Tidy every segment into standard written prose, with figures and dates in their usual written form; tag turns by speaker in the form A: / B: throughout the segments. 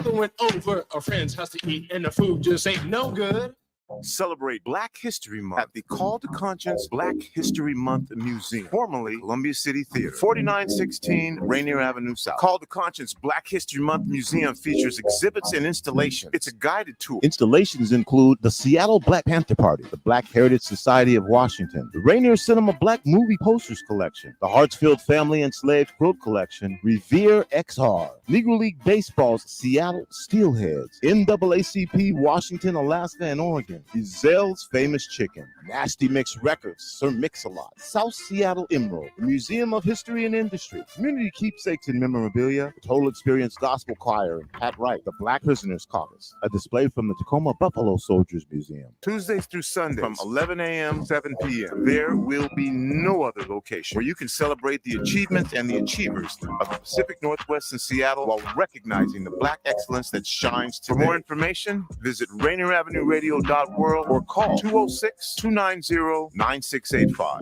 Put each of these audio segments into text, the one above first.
A: Went over a friend's house to eat, and the food just ain't no good.
B: Celebrate Black History Month at the Call to Conscience Black History Month Museum, formerly Columbia City Theater, 4916 Rainier Avenue South. Call to Conscience Black History Month Museum features exhibits and installations. It's a guided tour.
C: Installations include the Seattle Black Panther Party, the Black Heritage Society of Washington, the Rainier Cinema Black Movie Posters Collection, the Hartsfield Family Enslaved Quilt Collection, Revere XR, Negro League Baseball's Seattle Steelheads, NAACP Washington, Alaska, and Oregon, Giselle's Famous Chicken, Nasty Mix Records, Sir Mix-a-Lot, South Seattle Emerald, the Museum of History and Industry, Community Keepsakes and Memorabilia, the Total Experience Gospel Choir and Pat Wright, the Black Prisoners Caucus, a display from the Tacoma Buffalo Soldiers Museum.
B: Tuesdays through Sundays from 11 a.m. to 7 p.m. There will be no other location where you can celebrate the achievements and the achievers of the Pacific Northwest and Seattle while recognizing the Black excellence that shines today. For more information, visit RainierAvenueRadio.org or call 206-290-9685.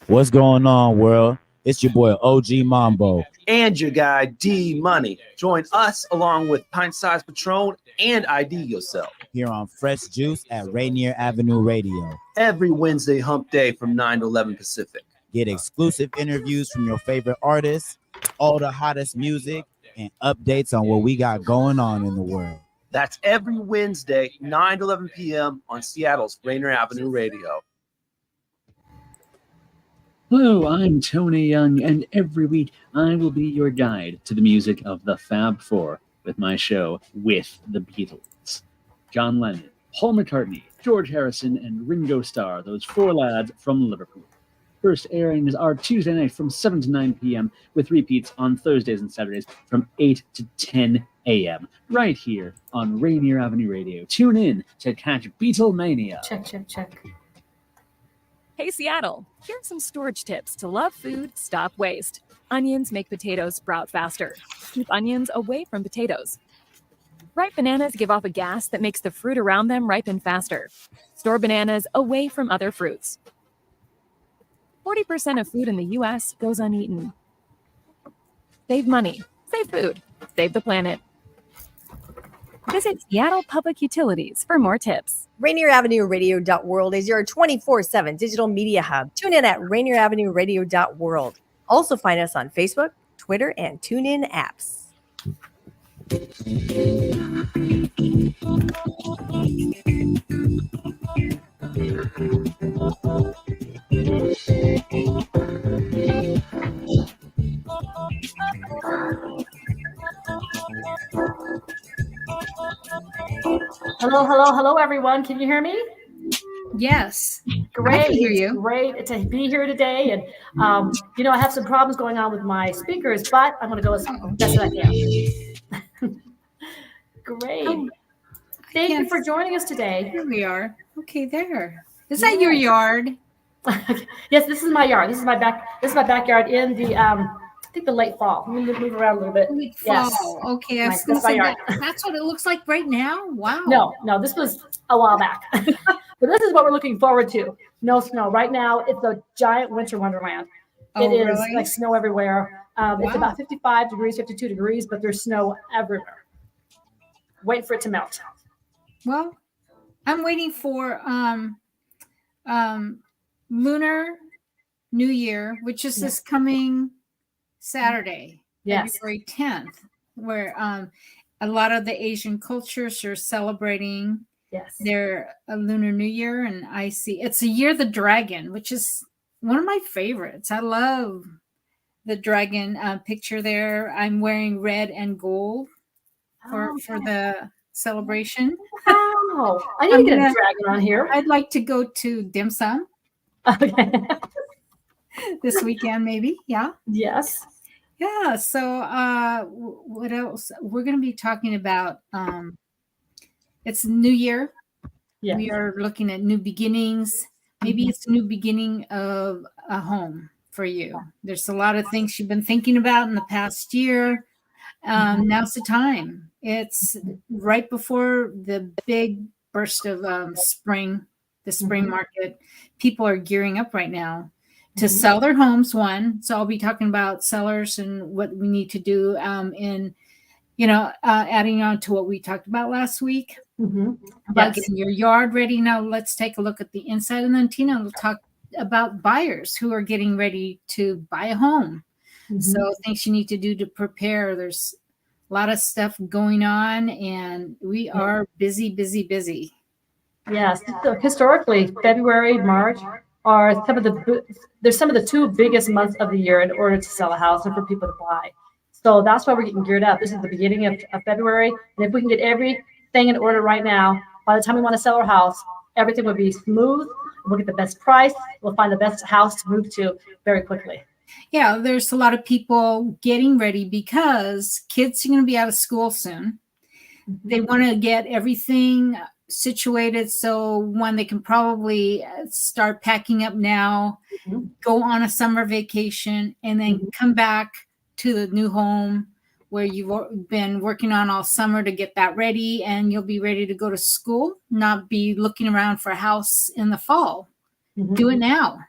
D: What's going on, world? It's your boy OG Mambo
E: and your guy D Money. Join us along with Pint Size Patron and ID Yourself
D: here on Fresh Juice at Rainier Avenue Radio
E: every Wednesday hump day from 9 to 11 Pacific.
D: Get exclusive interviews from your favorite artists, all the hottest music, and updates on what we got going on in the world.
E: That's every Wednesday, 9 to 11 p.m. on Seattle's Rainier Avenue Radio.
F: Hello, I'm Tony Young, and every week I will be your guide to the music of the Fab Four with my show With the Beatles. John Lennon, Paul McCartney, George Harrison, and Ringo Starr, those four lads from Liverpool. First airings are Tuesday night from 7 to 9 p.m. with repeats on Thursdays and Saturdays from 8 to 10 a.m. right here on Rainier Avenue Radio. Tune in to catch Beatlemania.
G: Check, check, check.
H: Hey, Seattle, here are some storage tips to love food, stop waste. Onions make potatoes sprout faster. Keep onions away from potatoes. Ripe bananas give off a gas that makes the fruit around them ripen faster. Store bananas away from other fruits. 40% of food in the U.S. goes uneaten. Save money, save food, save the planet. Visit Seattle Public Utilities for more tips.
I: RainierAvenueRadio.world is your 24/7 digital media hub. Tune in at RainierAvenueRadio.world. Also find us on Facebook, Twitter, and TuneIn apps.
G: Hello, everyone. Can you hear me?
J: Yes.
G: Great.
J: I can hear you.
G: Great to be here today. And, I have some problems going on with my speakers, but I'm going to go as best as I can. Great. Thank you for joining us today.
J: Here we are. Okay, there. Is that your yard?
G: Yes, this is my yard. This is my backyard in the I think the late fall. Let me move around a little bit.
J: Late fall.
G: Yes.
J: Okay, I was going to say that's what it looks like right now. Wow.
G: No, this was a while back. But this is what we're looking forward to. No snow. Right now, it's a giant winter wonderland. It is
J: really?
G: like snow everywhere. It's about 55 degrees, 52 degrees, but there's snow everywhere. Wait for it to melt.
J: Well, I'm waiting for Lunar New Year, which is this coming Saturday, February 10th, where a lot of the Asian cultures are celebrating their Lunar New Year. And I see it's a Year of the Dragon, which is one of my favorites. I love the dragon picture there. I'm wearing red and gold for the celebration.
G: Wow. I need to get a dragon on here.
J: I'd like to go to Dim Sum.
G: Okay.
J: This weekend, maybe. Yeah.
G: Yes.
J: Yeah. So what else? We're going to be talking about it's New Year.
G: Yes.
J: We are looking at new beginnings. Maybe it's a new beginning of a home for you. There's a lot of things you've been thinking about in the past year. Now's the time. It's right before the big burst of spring, the spring market. People are gearing up right now to sell their homes. So I'll be talking about sellers and what we need to do adding on to what we talked about last week about getting your yard ready. Now let's take a look at the inside, and then Tina will talk about buyers who are getting ready to buy a home. So things you need to do to prepare. There's a lot of stuff going on, and we are busy.
G: Yes, historically, February, March are some of the two biggest months of the year in order to sell a house and for people to buy. So that's why we're getting geared up. This is the beginning of February, and if we can get everything in order right now, by the time we want to sell our house, everything will be smooth. We'll get the best price. We'll find the best house to move to very quickly.
J: Yeah, there's a lot of people getting ready because kids are going to be out of school soon. They want to get everything situated so when they can probably start packing up now, go on a summer vacation, and then come back to the new home where you've been working on all summer to get that ready, and you'll be ready to go to school, not be looking around for a house in the fall. Do it now.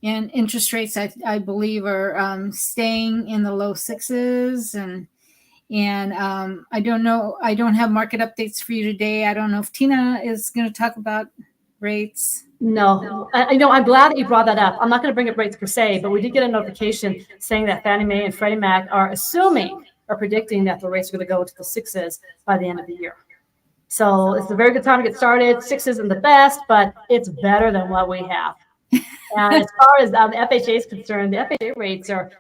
J: And interest rates, I believe, are staying in the low 6s. And I don't know. I don't have market updates for you today. I don't know if Tina is going to talk about rates.
G: No, I'm glad that you brought that up. I'm not going to bring up rates per se, but we did get a notification saying that Fannie Mae and Freddie Mac are predicting that the rates are going to go to the 6s by the end of the year. So it's a very good time to get started. 6 isn't the best, but it's better than what we have. And as far as the FHA is concerned, the FHA rates are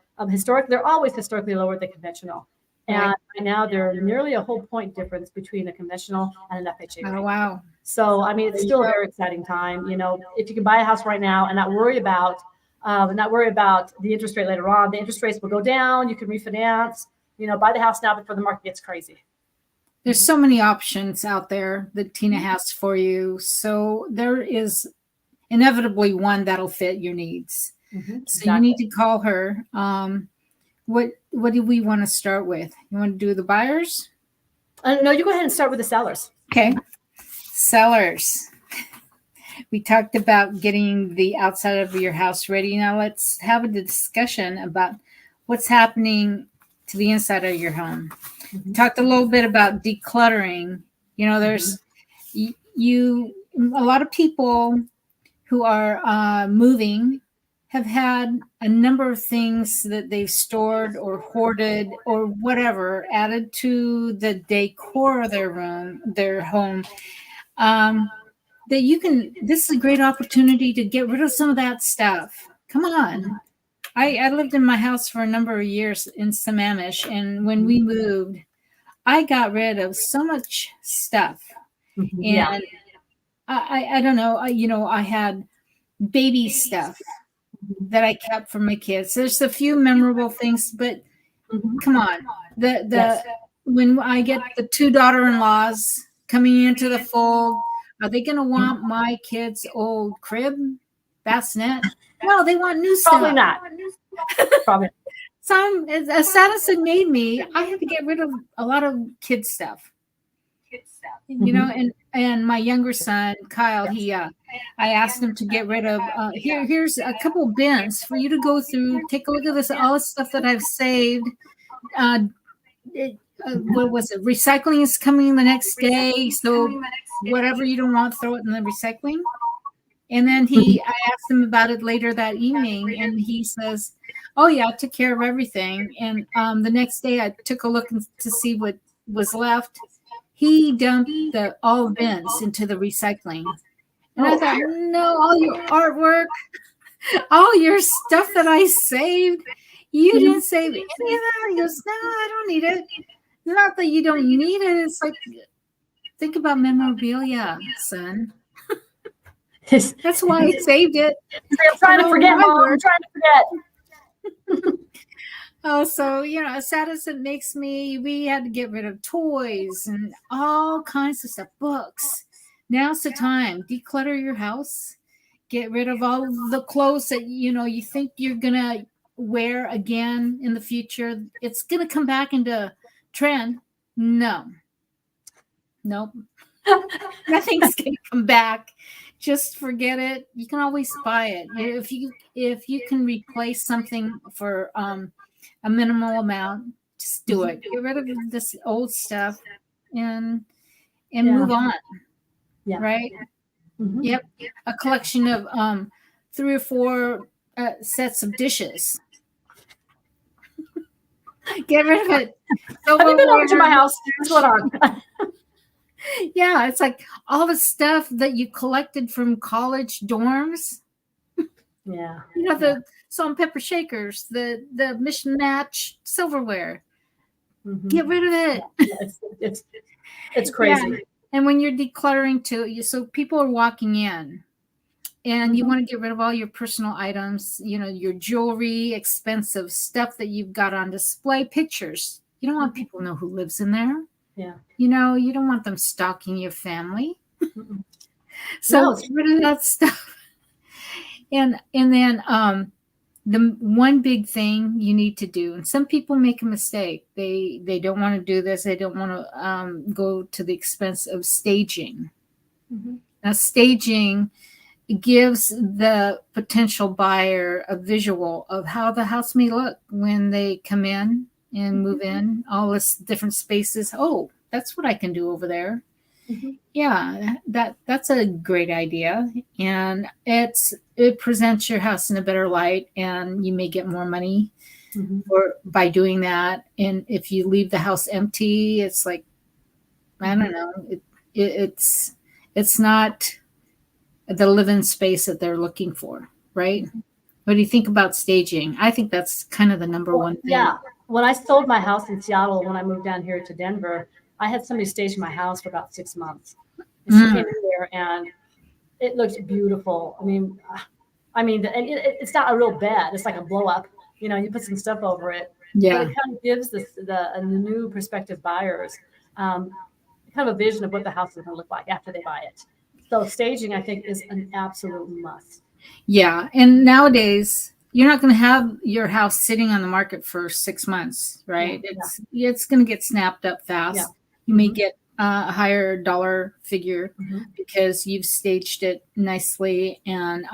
G: they're always historically lower than conventional. And right now they're nearly a whole point difference between a conventional and an FHA rate.
J: Oh, wow.
G: So, I mean, it's still a very exciting time. If you can buy a house right now and not worry about the interest rate later on, the interest rates will go down. You can refinance, buy the house now before the market gets crazy.
J: There's so many options out there that Tina has for you. So there is inevitably one that'll fit your needs. So you need to call her. What do we want to start with? You want to do the buyers?
G: No, you go ahead and start with the sellers.
J: Okay. Sellers. We talked about getting the outside of your house ready. Now let's have a discussion about what's happening to the inside of your home. We talked a little bit about decluttering. There's a lot of people who are moving have had a number of things that they've stored or hoarded or whatever added to the decor of their home. This is a great opportunity to get rid of some of that stuff. Come on. I lived in my house for a number of years in Sammamish, and when we moved, I got rid of so much stuff. And I don't know, I had baby stuff that I kept for my kids. There's a few memorable things, but come on. When I get the 2 daughter-in-laws coming into the fold, are they going to want my kids' old crib, bassinet? No, they want new stuff.
G: Probably not. Probably.
J: So as sad as it made me, I had to get rid of a lot of kids' stuff. And my younger son, Kyle, I asked him to get rid of, here's a couple bins for you to go through. Take a look at all the stuff that I've saved. What was it? Recycling is coming the next day. So whatever you don't want, throw it in the recycling. And then I asked him about it later that evening, and he says, oh yeah, I took care of everything. And the next day I took a look to see what was left. He dumped all bins into the recycling. And I thought, no, all your artwork, all your stuff that I saved, you didn't save any of that. He goes, no, I don't need it. Not that you don't need it. It's like, think about memorabilia, son. That's why I saved it.
G: I'm trying to forget, Mom. I'm trying to forget.
J: Oh, so, as sad as it makes me, we had to get rid of toys and all kinds of stuff, books. Now's the time. Declutter your house. Get rid of all the clothes that, you think you're going to wear again in the future. It's going to come back into trend. No. Nope. Nothing's going to come back. Just forget it. You can always buy it. If you can replace something for a minimal amount Just do it. Get rid of this old stuff and move on.
G: Yeah.
J: Right. Yep. A collection of 3 or 4 sets of dishes. Get rid of it.
G: Have you been over to my house? What's going on?
J: Yeah, it's like all the stuff that you collected from college dorms.
G: Yeah.
J: You know, the salt and pepper shakers, the mission match silverware. Get rid of it.
G: Yeah, it's crazy.
J: Yeah. And when you're decluttering too, so people are walking in and you want to get rid of all your personal items, you know, your jewelry, expensive stuff that you've got on display, pictures. You don't want people to know who lives in there.
G: Yeah.
J: You know, you don't want them stalking your family. So get rid of that stuff. And then the one big thing you need to do, and some people make a mistake. They don't want to do this. They don't want to go to the expense of staging. Now, staging gives the potential buyer a visual of how the house may look when they come in and move in, all this different spaces. Oh, that's what I can do over there. Yeah, that's a great idea. And it presents your house in a better light, and you may get more money by doing that. And if you leave the house empty, it's like, I don't know, it's not the live-in space that they're looking for, right? What do you think about staging? I think that's kind of the number one thing.
G: Yeah. When I sold my house in Seattle, when I moved down here to Denver, I had somebody stage my house for about 6 months. And she came in there and it looks beautiful. I mean, it's not a real bed. It's like a blow up. You know, you put some stuff over it.
J: Yeah.
G: But it kind of gives the new prospective buyers kind of a vision of what the house is going to look like after they buy it. So staging, I think, is an absolute must.
J: Yeah. And nowadays, you're not going to have your house sitting on the market for 6 months, right? It's going to get snapped up fast.
G: Yeah.
J: You may get a higher dollar figure because you've staged it nicely. And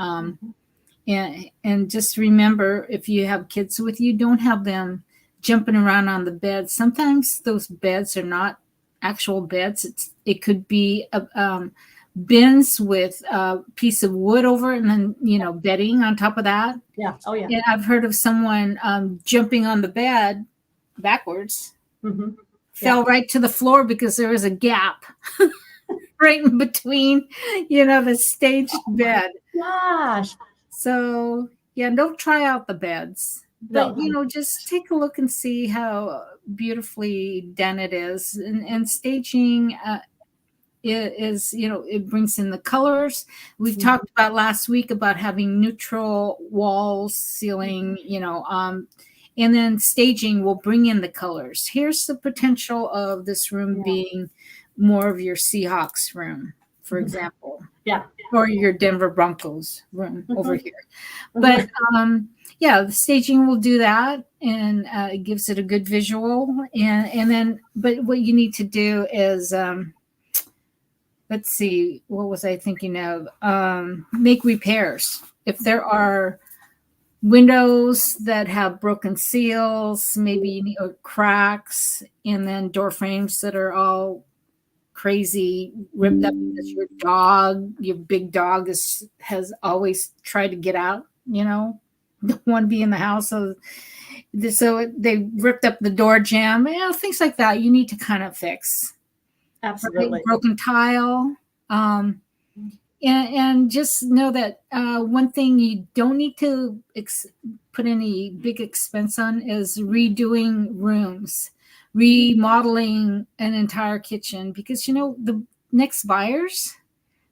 J: just remember, if you have kids with you, don't have them jumping around on the bed. Sometimes those beds are not actual beds. It could be bins with a piece of wood over it and then, you know, bedding on top of that.
G: Yeah. Oh, yeah.
J: And I've heard of someone jumping on the bed backwards, fell right to the floor because there was a gap right in between, you know, the staged bed.
G: Gosh.
J: So, yeah, don't try out the beds. But, you know, just take a look and see how beautifully done it is. And staging is, you know, it brings in the colors. We've talked about last week about having neutral walls, ceiling, you know, and then staging will bring in the colors. Here's the potential of this room being more of your Seahawks room, for example.
G: Yeah.
J: Or your Denver Broncos room over here. But yeah, the staging will do that, and it gives it a good visual. And then, but what you need to do is, let's see, what was I thinking of? Make repairs. If there are windows that have broken seals, maybe cracks, and then door frames that are all crazy, ripped up because your big dog has always tried to get out, you know, don't want to be in the house. So they ripped up the door jamb, you know, things like that you need to kind of fix.
G: Absolutely.
J: Right? Broken tile. And just know that one thing you don't need to put any big expense on is redoing rooms, remodeling an entire kitchen, because, you know, the next buyers,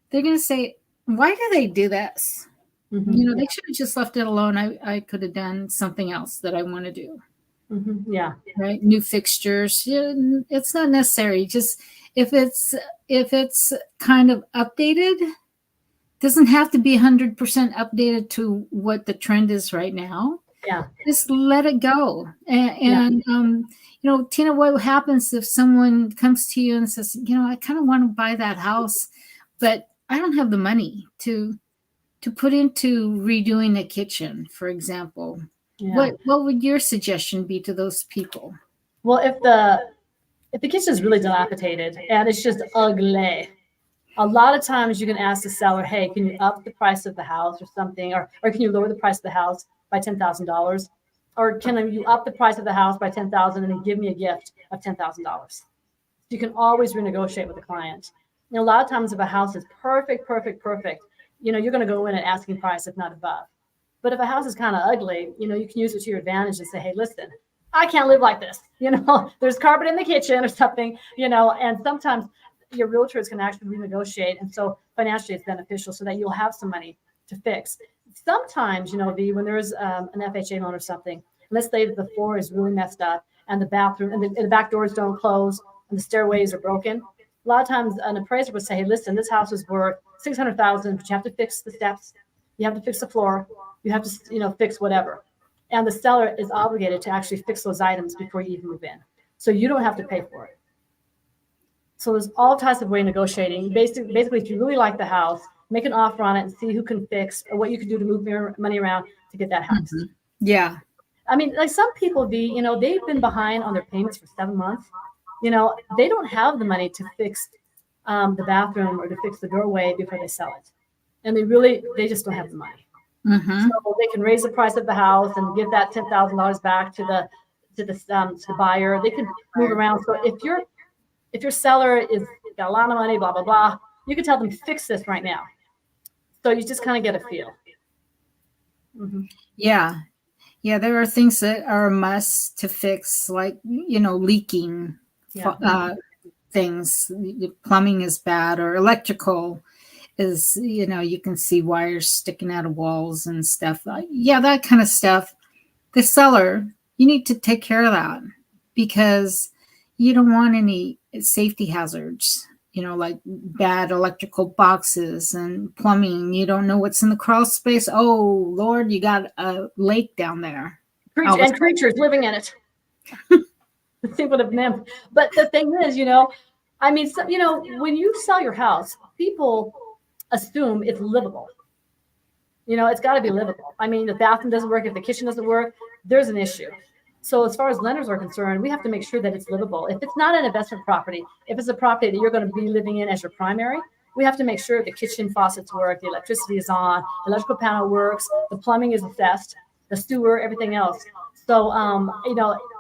J: they're going to say, why do they do this? You know, they should have just left it alone. I could have done something else that I want to do.
G: Yeah.
J: Right. New fixtures. Yeah, it's not necessary. Just if it's kind of updated, doesn't have to be 100% updated to what the trend is right now.
G: Yeah.
J: Just let it go. And you know, Tina, what happens if someone comes to you and says, you know, I kind of want to buy that house, but I don't have the money to put into redoing a kitchen, for example. Yeah. What would your suggestion be to those people?
G: Well, if the kitchen is really dilapidated and it's just ugly, a lot of times you can ask the seller, hey, can you up the price of the house or something? Or can you lower the price of the house by $10,000? Or can you up the price of the house by $10,000 and then give me a gift of $10,000? You can always renegotiate with the client. A lot of times if a house is perfect, you're going to go in at asking price, if not above. But if a house is kind of ugly, you can use it to your advantage and say, hey, listen, I can't live like this. There's carpet in the kitchen or something, and sometimes your realtors can actually renegotiate. And so financially it's beneficial so that you'll have some money to fix. Sometimes, when there's an FHA loan or something, let's say that the floor is really messed up and the bathroom and the back doors don't close and the stairways are broken. A lot of times an appraiser would say, hey, listen, this house is worth $600,000, but you have to fix the steps. You have to fix the floor. You have to, fix whatever. And the seller is obligated to actually fix those items before you even move in. So you don't have to pay for it. So there's all types of way negotiating. Basically, if you really like the house, make an offer on it and see who can fix or what you can do to move your money around to get that house.
J: Mm-hmm. Yeah.
G: I mean, like some people, they've been behind on their payments for 7 months. They don't have the money to fix the bathroom or to fix the doorway before they sell it. And they just don't have the money.
J: Mm-hmm.
G: So they can raise the price of the house and give that $10,000 back to the buyer. They can move around. So if your seller is got a lot of money, blah, blah, blah, you can tell them fix this right now. So you just kind of get a feel. Mm-hmm.
J: Yeah. Yeah. There are things that are a must to fix, like, leaking things. Plumbing is bad, or electrical is, you can see wires sticking out of walls and stuff. That kind of stuff. The seller, you need to take care of that because you don't want any safety hazards, like bad electrical boxes and plumbing. You don't know what's in the crawl space. Oh, Lord, you got a lake down there.
G: And creatures living in it. Think what a name. But the thing is, when you sell your house, people assume it's livable. It's got to be livable. I mean, the bathroom doesn't work. If the kitchen doesn't work, there's an issue. So as far as lenders are concerned, we have to make sure that it's livable. If it's not an investment property, if it's a property that you're going to be living in as your primary, we have to make sure the kitchen faucets work, the electricity is on, the electrical panel works, the plumbing is assessed, the sewer, everything else. So,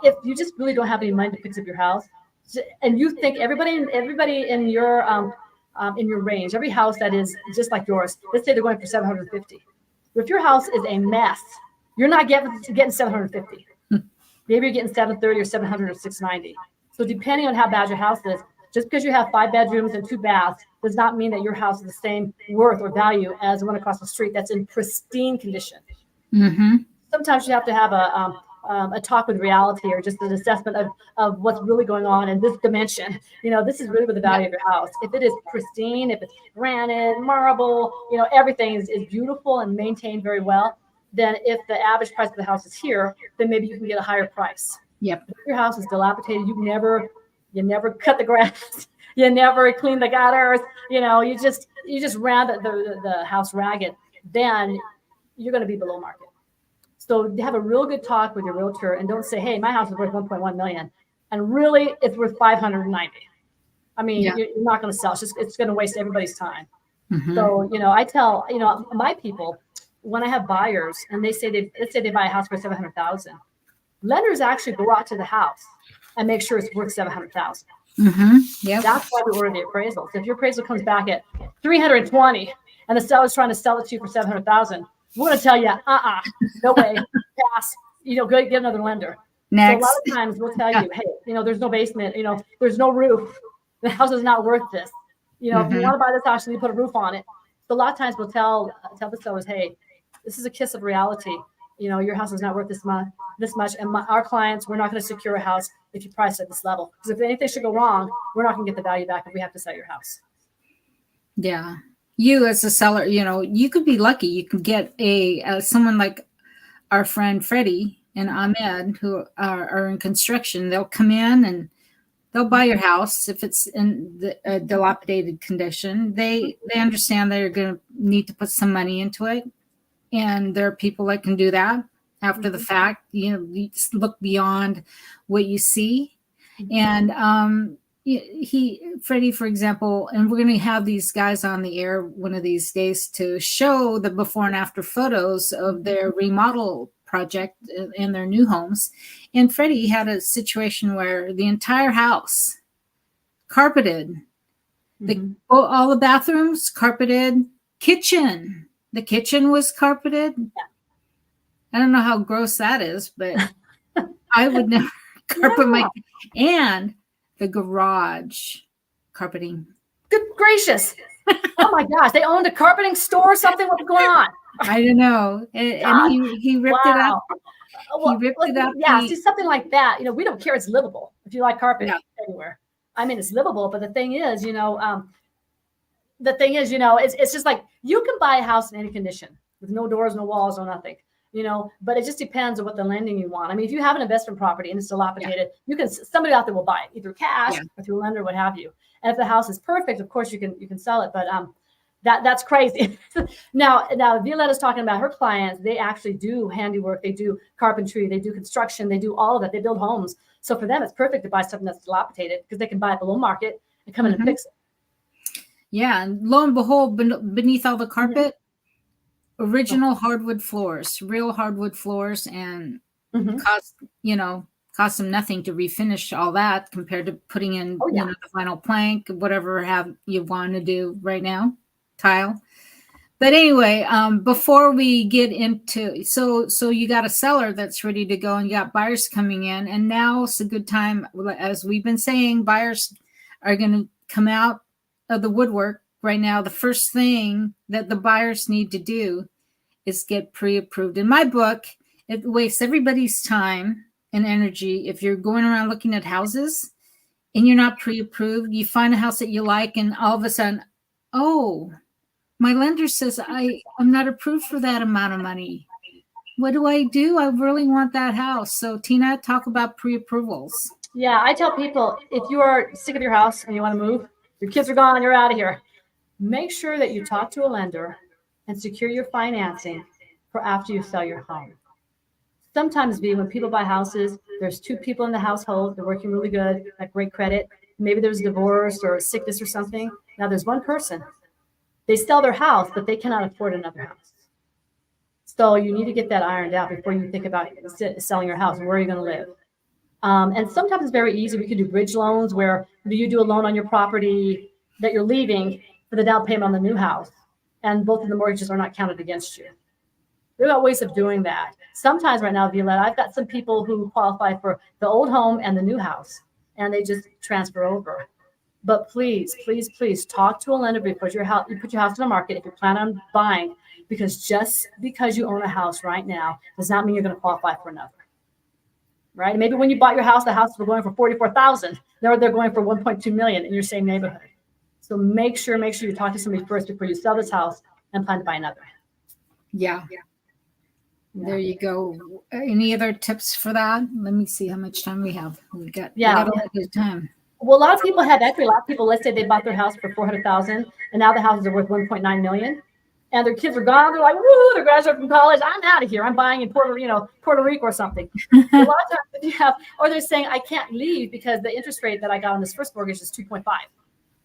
G: if you just really don't have any money to fix up your house, and you think everybody in your range, every house that is just like yours, let's say they're going for $750. If your house is a mess, you're not getting $750. Maybe you're getting $730 or $700 or $690. So depending on how bad your house is, just because you have 5 bedrooms and 2 baths does not mean that your house is the same worth or value as the one across the street that's in pristine condition.
J: Mm-hmm.
G: Sometimes you have to have a talk with reality, or just an assessment of what's really going on in this dimension. This is really what the value of your house. If it is pristine, if it's granite, marble, everything is beautiful and maintained very well, then if the average price of the house is here, then maybe you can get a higher price.
J: Yep.
G: If your house is dilapidated, you never cut the grass, you never clean the gutters, you just ran the house ragged, then you're going to be below market. So have a real good talk with your realtor and don't say, hey, my house is worth $1.1 million. And really it's worth $590. I mean, you're not going to sell. It's going to waste everybody's time.
J: Mm-hmm.
G: So, I tell, my people, when I have buyers and let's say they buy a house for $700,000, lenders actually go out to the house and make sure it's worth $700,000.
J: Mm-hmm. Yep.
G: That's why we order the appraisal. So if your appraisal comes back at $320 and the seller's trying to sell it to you for $700,000, we're going to tell you, no way, pass. Go get another lender.
J: Next.
G: So a lot of times we'll tell you, hey, there's no basement, there's no roof. The house is not worth this. If you want to buy this house, you need to put a roof on it. So a lot of times we'll tell the sellers, hey, this is a kiss of reality. Your house is not worth this much. And our clients, we're not going to secure a house if you price it at this level. Because if anything should go wrong, we're not going to get the value back if we have to sell your house.
J: Yeah. You as a seller, you could be lucky. You could get someone like our friend Freddie and Ahmed, who are in construction. They'll come in and they'll buy your house if it's in the dilapidated condition. They understand they're going to need to put some money into it. And there are people that can do that after the fact. You just look beyond what you see And Freddie, for example, and we're going to have these guys on the air one of these days to show the before and after photos of their remodel project in their new homes. And Freddie had a situation where the entire house carpeted, all the bathrooms carpeted, the kitchen was carpeted. I don't know how gross that is, but I would never carpet and the garage carpeting.
G: Good gracious. Oh my gosh. They owned a carpeting store or something? What's going on?
J: I don't know. And he ripped it up. He ripped it up.
G: Yeah, see, something like that. We don't care. It's livable. If you like carpet anywhere. I mean, it's livable. But the thing is, it's just like you can buy a house in any condition with no doors, no walls, no nothing. But it just depends on what the lending you want. I mean, if you have an investment property and it's dilapidated, somebody out there will buy it either cash or through a lender, what have you. And if the house is perfect, of course you can sell it. But that's crazy. Now Violeta's talking about her clients. They actually do handiwork. They do carpentry. They do construction. They do all of that. They build homes. So for them, it's perfect to buy something that's dilapidated because they can buy it below market and come in and fix it.
J: Yeah, and lo and behold, beneath all the carpet. Original hardwood floors, real hardwood floors, and cost them nothing to refinish all that compared to putting in the final plank, whatever you want to do right now, tile. But anyway, before we get into so you got a seller that's ready to go and you got buyers coming in, and now it's a good time, as we've been saying, buyers are going to come out of the woodwork. Right now, the first thing that the buyers need to do is get pre-approved. In my book, it wastes everybody's time and energy. If you're going around looking at houses and you're not pre-approved, you find a house that you like, and all of a sudden, oh, my lender says I'm not approved for that amount of money. What do? I really want that house. So Tina, talk about pre-approvals.
G: Yeah, I tell people, if you are sick of your house and you want to move, your kids are gone, you're out of here. Make sure that you talk to a lender and secure your financing for after you sell your home. Sometimes when people buy houses, there's two people in the household, they're working really good, like great credit. Maybe there's a divorce or a sickness or something. Now there's one person. They sell their house, but they cannot afford another house. So you need to get that ironed out before you think about selling your house. Where are you going to live? And sometimes it's very easy. We can do bridge loans where you do a loan on your property that you're leaving for the down payment on the new house, and both of the mortgages are not counted against you. There are ways of doing that. Sometimes right now, Violeta, I've got some people who qualify for the old home and the new house, and they just transfer over. But please, please, please talk to a lender before you put your house on the market if you plan on buying, because just because you own a house right now does not mean you're going to qualify for another. Right? Maybe when you bought your house, the houses were going for $44,000. Now they're going for $1.2 million in your same neighborhood. So make sure you talk to somebody first before you sell this house and plan to buy another.
J: Yeah. There you go. Any other tips for that? Let me see how much time we have. We got a little bit of time.
G: Well, a lot of people have equity. A lot of people, let's say they bought their house for $400,000, and now the houses are worth $1.9 million, and their kids are gone. They're like, woo! They're graduating from college. I'm out of here. I'm buying in Puerto Rico or something. A lot of times or they're saying I can't leave because the interest rate that I got on this first mortgage is 2.5.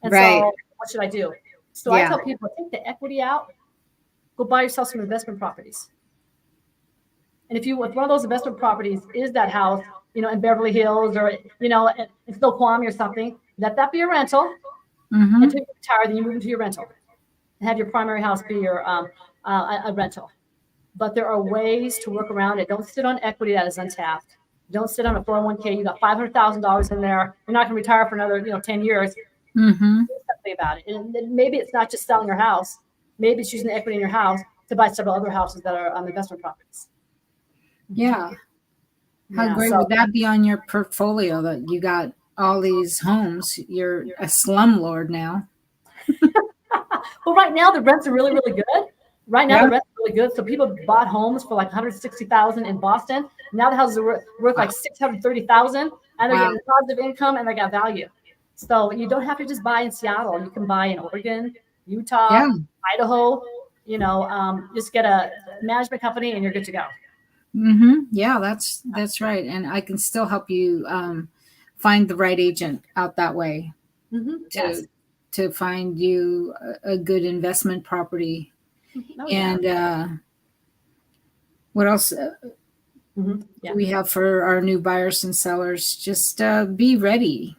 G: And so what should I do? So I tell people, take the equity out, go buy yourself some investment properties. And if one of those investment properties is that house, in Beverly Hills or, in Snoqualmie or something, let that be a rental. Until you retire, then you move into your rental and have your primary house be your a rental. But there are ways to work around it. Don't sit on equity that is untapped. Don't sit on a 401k. You got $500,000 in there. You're not going to retire for another, 10 years. Do something about it. And maybe it's not just selling your house. Maybe it's using the equity in your house to buy several other houses that are on investment properties.
J: Yeah. How great would that be on your portfolio that you got all these homes? You're a slumlord now.
G: Well, right now the rents are really, really good. Right now the rents are really good. So people bought homes for like $160,000 in Boston. Now the houses are worth like $630,000, and they're getting positive income and they got value. So you don't have to just buy in Seattle. You can buy in Oregon, Utah, Idaho. Just get a management company and you're good to go.
J: Yeah, that's right. And I can still help you find the right agent out that way
G: Yes.
J: to find you a good investment property.
G: Oh, yeah.
J: And what else we have for our new buyers and sellers? Just be ready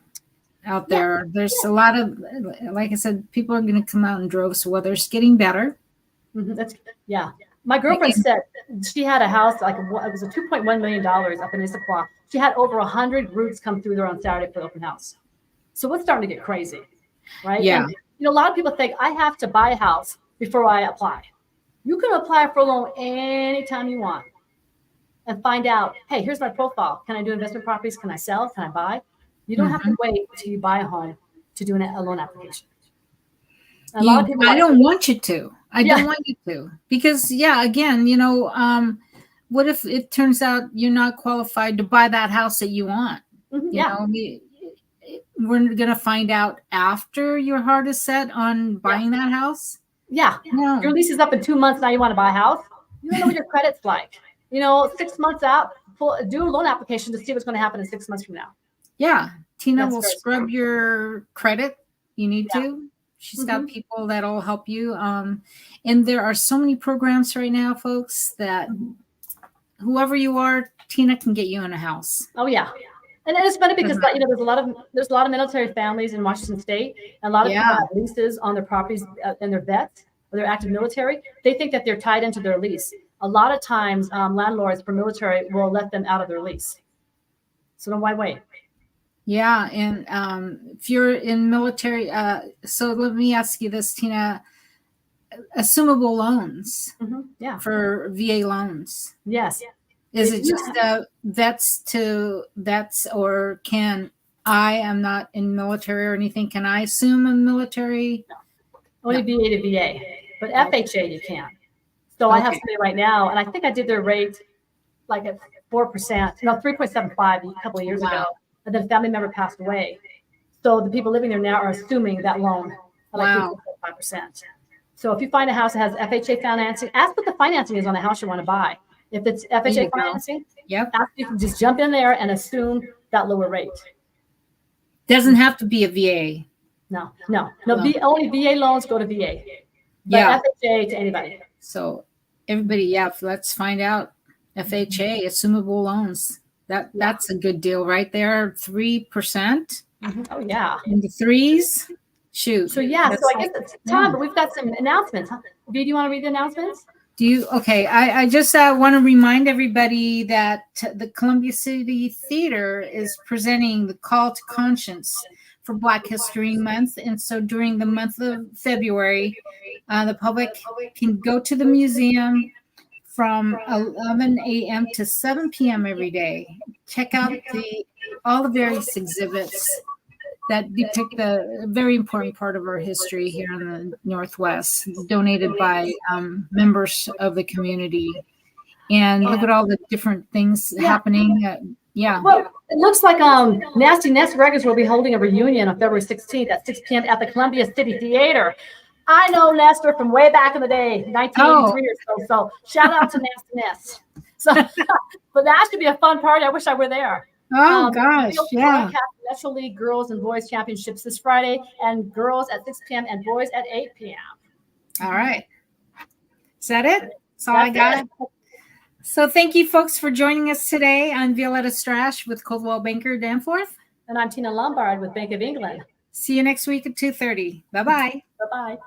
J: out there. There's a lot of, like I said, people are going to come out in droves. Weather's getting better.
G: My girlfriend said she had a house, like it was a $2.1 million up in Issaquah. She had over 100 groups come through there on Saturday for the open house. So it's starting to get crazy, right?
J: Yeah.
G: And, a lot of people think I have to buy a house before I apply. You can apply for a loan anytime you want and find out, hey, here's my profile. Can I do investment properties? Can I sell? Can I buy? You don't have to wait until you buy a home to do a loan application. A lot of people
J: I don't want you to. I don't want you to. Because, again, what if it turns out you're not qualified to buy that house that you want? You know, we're going to find out after your heart is set on buying that house.
G: Yeah. Your lease is up in 2 months. Now you want to buy a house. You don't know what your credit's like. 6 months out, do a loan application to see what's going to happen in 6 months from now.
J: Yeah. Tina will scrub your credit. You need to. She's got people that'll help you. And there are so many programs right now, folks, that whoever you are, Tina can get you in a house.
G: Oh, yeah. And it's funny because there's a lot of military families in Washington State, and a lot of people have leases on their properties and their vets or their active military. They think that they're tied into their lease. A lot of times, landlords for military will let them out of their lease. So then why wait?
J: Yeah, and if you're in military, so let me ask you this, Tina. Assumable loans for VA loans.
G: Yes.
J: Is it just vets or can I'm not in military or anything. Can I assume a military?
G: No. Only VA to VA, but FHA you can. So I have somebody right now, and I think I did their rate like at 4%, 3.75 a couple of years ago. And then a family member passed away. So the people living there now are assuming that loan at like 3.5%. So if you find a house that has FHA financing, ask what the financing is on the house you want to buy. If it's FHA financing, you can just jump in there and assume that lower rate.
J: Doesn't have to be a VA.
G: No. Only VA loans go to VA. But FHA to anybody.
J: So everybody, let's find out. FHA, assumable loans. That's a good deal right there. 3%.
G: Oh yeah.
J: In the threes. Shoot.
G: So I guess it's time, but we've got some announcements. Do you want to read the announcements?
J: Okay. I just want to remind everybody that the Columbia City Theater is presenting the Call to Conscience for Black History Month. And so during the month of February, the public can go to the museum from 11 a.m. to 7 p.m. every day. Check out all the various exhibits that depict a very important part of our history here in the Northwest, donated by members of the community. And look at all the different things happening.
G: Well, it looks like Nasty Nest Records will be holding a reunion on February 16th at 6 p.m. at the Columbia City Theater. I know Nestor from way back in the day, 1983 or so. So shout out to Nasty Nest. So, but that should be a fun party. I wish I were there.
J: Oh gosh, yeah.
G: National League Girls and Boys Championships this Friday, and girls at 6 p.m. and boys at 8 p.m.
J: All right. Is that it? That's all I got. So thank you, folks, for joining us today. I'm Violeta Strash with Coldwell Banker Danforth.
G: And I'm Tina Lombard with Bank of England.
J: See you next week at 2:30. Bye-bye.
G: Bye-bye.